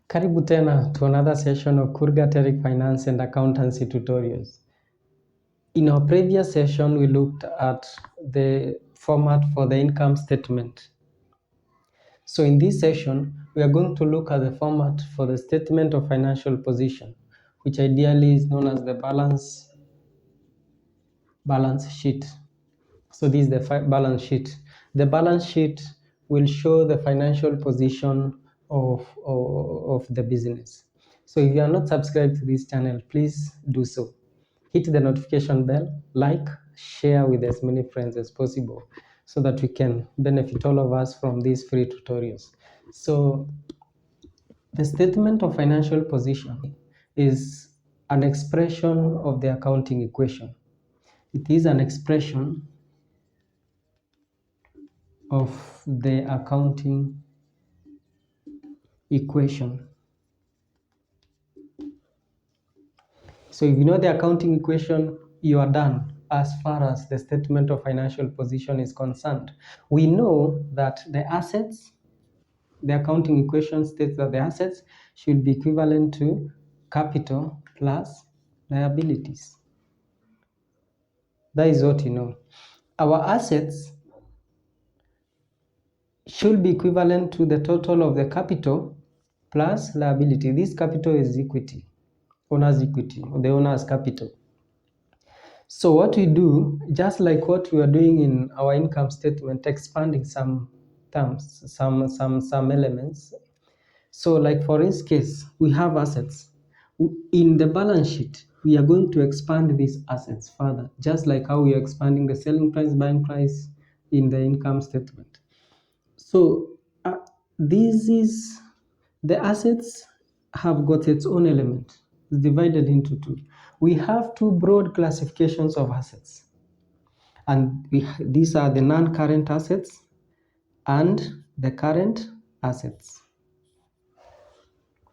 Karibu tena to another session of Kurgateric Finance and Accountancy Tutorials. In our previous session, we looked at the format for the income statement. So in this session, we are going to look at the format for the statement of financial position, which ideally is known as the balance sheet. So this is the balance sheet. The balance sheet will show the financial position of the business. So if you are not subscribed to this channel, please do so. Hit the notification bell, like, share with as many friends as possible so that we can benefit all of us from these free tutorials. So the statement of financial position is an expression of the accounting equation. It is an expression of the accounting equation. So if you know the accounting equation, you are done as far as the statement of financial position is concerned. We know that the assets, the accounting equation states that the assets should be equivalent to capital plus liabilities. That is what you know. Our assets should be equivalent to the total of the capital plus liability. This capital is equity, owner's equity, or the owner's capital. So what we do, just like what we are doing in our income statement, expanding some terms, some elements. So like for this case, we have assets. In the balance sheet, we are going to expand these assets further, just like how we are expanding the selling price, buying price in the income statement. So this is, the assets have got its own element. It's divided into two. We have two broad classifications of assets, and these are the non-current assets and the current assets.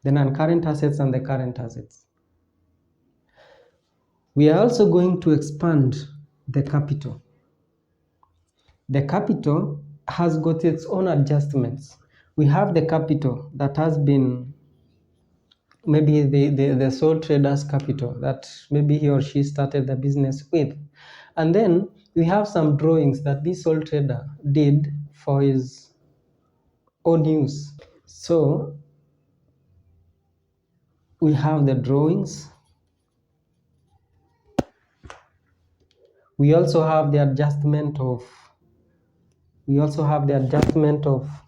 The non-current assets and the current assets. We are also going to expand the capital. The capital has got its own adjustments. We have the capital that has been maybe the sole trader's capital that maybe he or she started the business with. And then we have some drawings that this sole trader did for his own use. So we have the drawings. We also have the adjustment of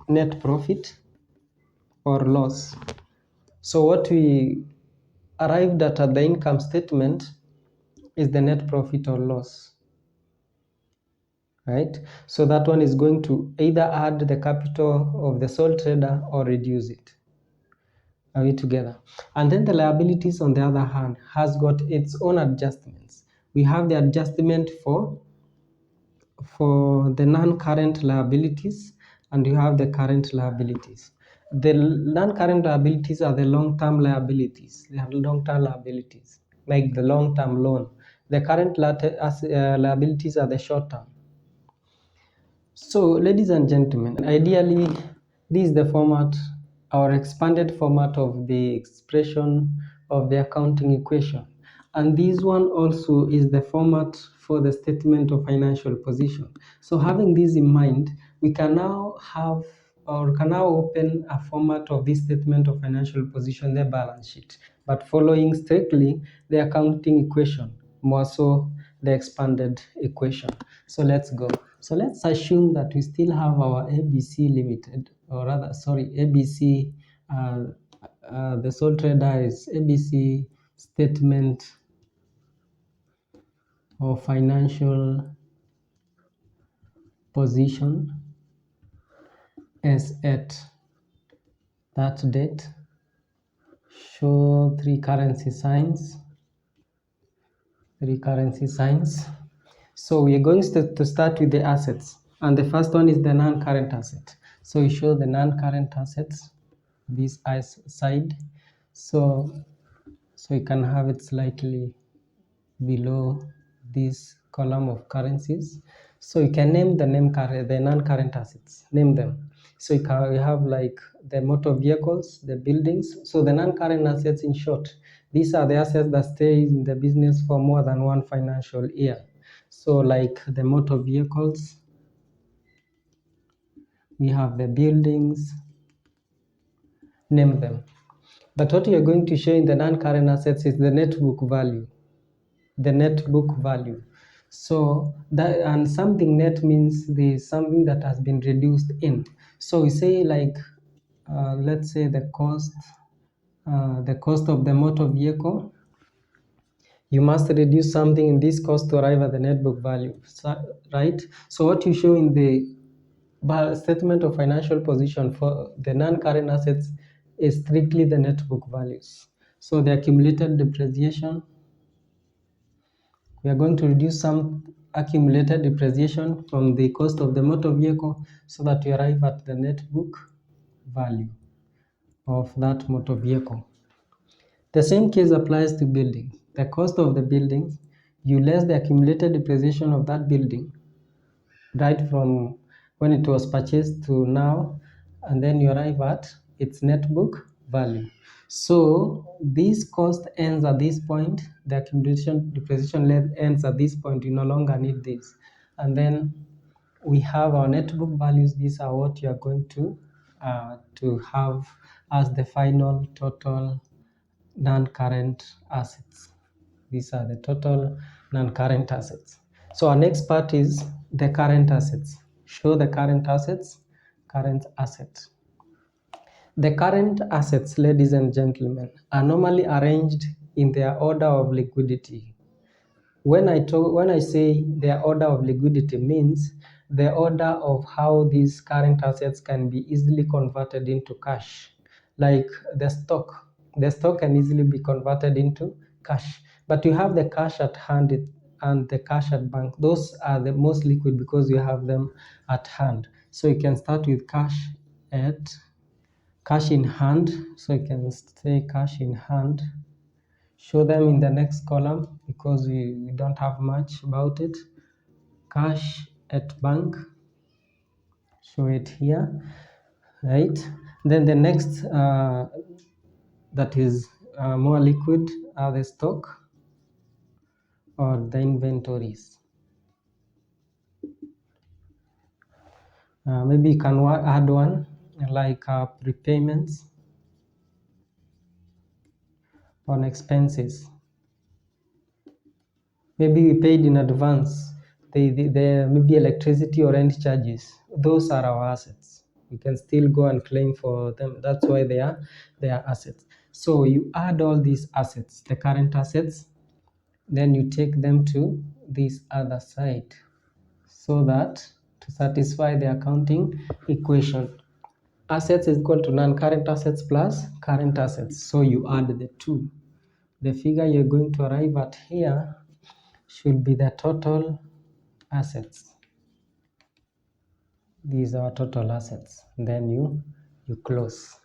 net profit or loss. So what we arrived at the income statement is the net profit or loss, right? So that one is going to either add the capital of the sole trader or reduce it. Are we together? And then the liabilities, on the other hand, has got its own adjustments. We have the adjustment for the non-current liabilities, and you have the current liabilities. The non-current liabilities are the long-term liabilities. They are long-term liabilities, like the long-term loan. The current liabilities are the short-term. So, ladies and gentlemen, ideally, this is the format, our expanded format of the expression of the accounting equation. And this one also is the format for the statement of financial position. So having this in mind, we can now open a format of this statement of financial position, the balance sheet, but following strictly the accounting equation, more so the expanded equation. So let's go. So let's assume that we still have our ABC Limited, or rather, sorry, ABC, the sole trader is ABC statement of financial position as at that date. Show three currency signs. So we are going to start with the assets, and the first one is the non-current asset. So we show the non-current assets, this side. So you can have it slightly below this column of currencies. So you can name the non-current assets. Name them. So you have like the motor vehicles, the buildings. So the non-current assets, in short, these are the assets that stay in the business for more than one financial year. So like the motor vehicles, we have the buildings, name them. But what you're going to show in the non-current assets is the net book value. The net book value. So that, and something net means there's something that has been reduced in. So we say like, let's say the cost of the motor vehicle. You must reduce something in this cost to arrive at the net book value, right? So what you show in the statement of financial position for the non-current assets is strictly the net book values. So the accumulated depreciation, we are going to reduce some accumulated depreciation from the cost of the motor vehicle so that we arrive at the net book value of that motor vehicle. The same case applies to building. The cost of the building, you less the accumulated depreciation of that building, right from when it was purchased to now, and then you arrive at its net book value. So this cost ends at this point, the accumulation depreciation ends at this point, you no longer need this. And then we have our net book values. These are what you are going to have as the final total non-current assets. These are the total non-current assets. So our next part is the current assets. Show the current assets. Current assets. The current assets, ladies and gentlemen, are normally arranged in their order of liquidity. When I say their order of liquidity, means the order of how these current assets can be easily converted into cash. Like the stock can easily be converted into cash. But you have the cash at hand and the cash at bank. Those are the most liquid because you have them at hand. So you can start with cash in hand. So you can say cash in hand. Show them in the next column because we don't have much about it. Cash at bank, show it here, right? Then the next that is more liquid are the stock or the inventories. Maybe you can add one like prepayments on expenses. Maybe we paid in advance, maybe electricity or rent charges. Those are our assets. We can still go and claim for them. That's why they are assets. So you add all these assets, the current assets, then you take them to this other side so that to satisfy the accounting equation. Assets is equal to non-current assets plus current assets. So you add the two. The figure you're going to arrive at here should be the total assets. These are total assets. Then you close.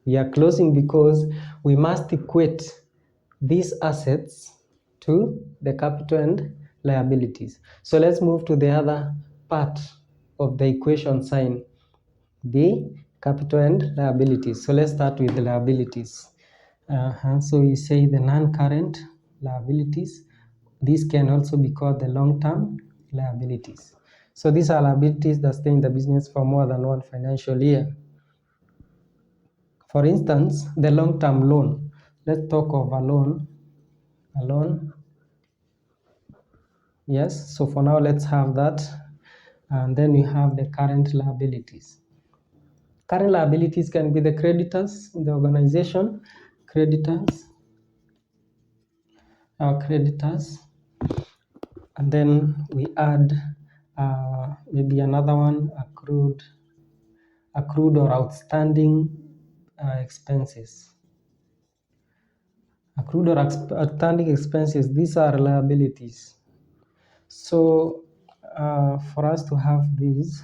We are closing because we must equate these assets to the capital and liabilities. So let's move to the other part of the equation sign, the capital and liabilities. So let's start with the liabilities. So we say the non-current liabilities. These can also be called the long-term liabilities. So these are liabilities that stay in the business for more than one financial year. For instance, the long-term loan. Let's talk of a loan. A loan. Yes, so for now, let's have that. And then we have the current liabilities. Current liabilities can be the creditors in the organization, creditors, and then we add maybe another one, accrued or outstanding expenses. Accrued or outstanding expenses, these are liabilities. So for us to have these,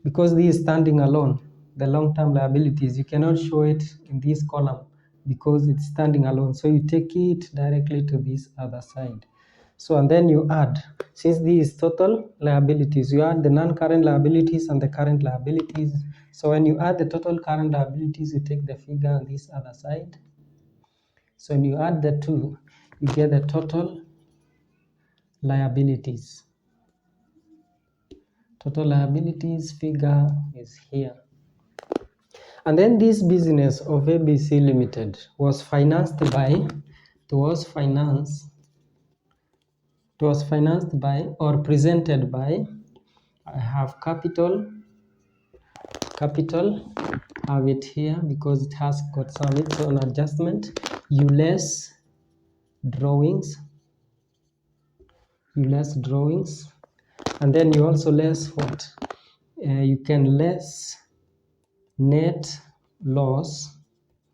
because this is standing alone, the long-term liabilities, you cannot show it in this column because it's standing alone. So you take it directly to this other side. So, and then you add, since this is total liabilities, you add the non-current liabilities and the current liabilities. So when you add the total current liabilities, you take the figure on this other side. So when you add the two, you get the total liabilities. Total liabilities figure is here. And then this business of ABC Limited was financed by, or presented by, I have capital, I have it here because it has got some its own adjustment. You less drawings, and then you also less what? You can less net loss.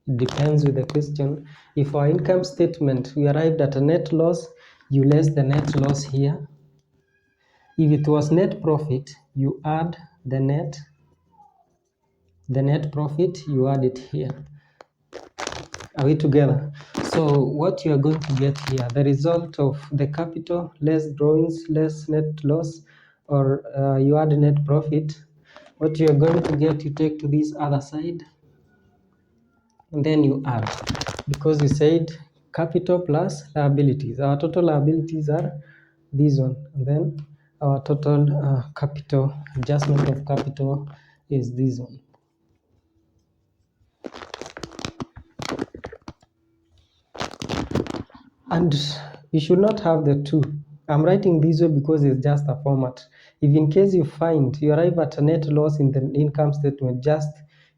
It depends with the question. If our income statement, we arrived at a net loss, you less the net loss here. If it was net profit, you add the net profit, you add it here. Are we together? So what you are going to get here, the result of the capital, less drawings, less net loss, or you add net profit, what you are going to get, you take to this other side, and then you add, because we said capital plus liabilities. Our total liabilities are this one, and then our total capital, adjustment of capital is this one. And you should not have the two. I'm writing this way because it's just a format. If in case you find you arrive at a net loss in the income statement, just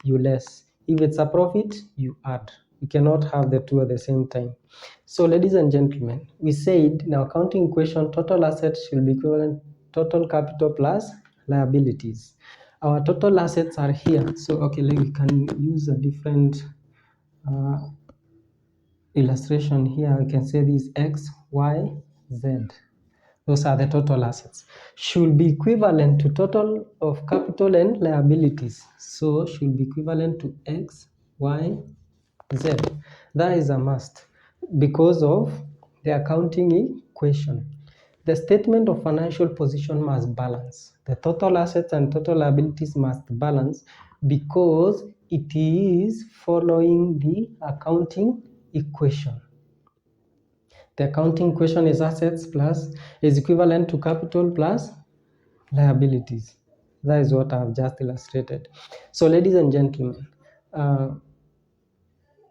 you less. If it's a profit, you add. You cannot have the two at the same time. So ladies and gentlemen, we said in our accounting equation, total assets should be equivalent total capital plus liabilities. Our total assets are here. So okay, we can use a different illustration here. We can say this X, Y, Z. Those are the total assets. Should be equivalent to total of capital and liabilities. So should be equivalent to X, Y, Z. That is a must because of the accounting equation. The statement of financial position must balance. The total assets and total liabilities must balance because it is following the accounting equation. The accounting equation is assets plus is equivalent to capital plus liabilities. That is what I have just illustrated. So ladies and gentlemen,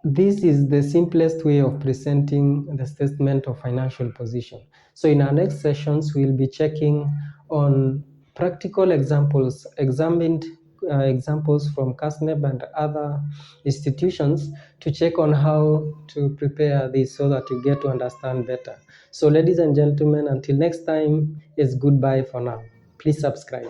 this is the simplest way of presenting the statement of financial position. So in our next sessions, we'll be checking on practical examples, examples from CASNEB and other institutions to check on how to prepare this so that you get to understand better. So ladies and gentlemen, until next time, it's goodbye for now. Please subscribe.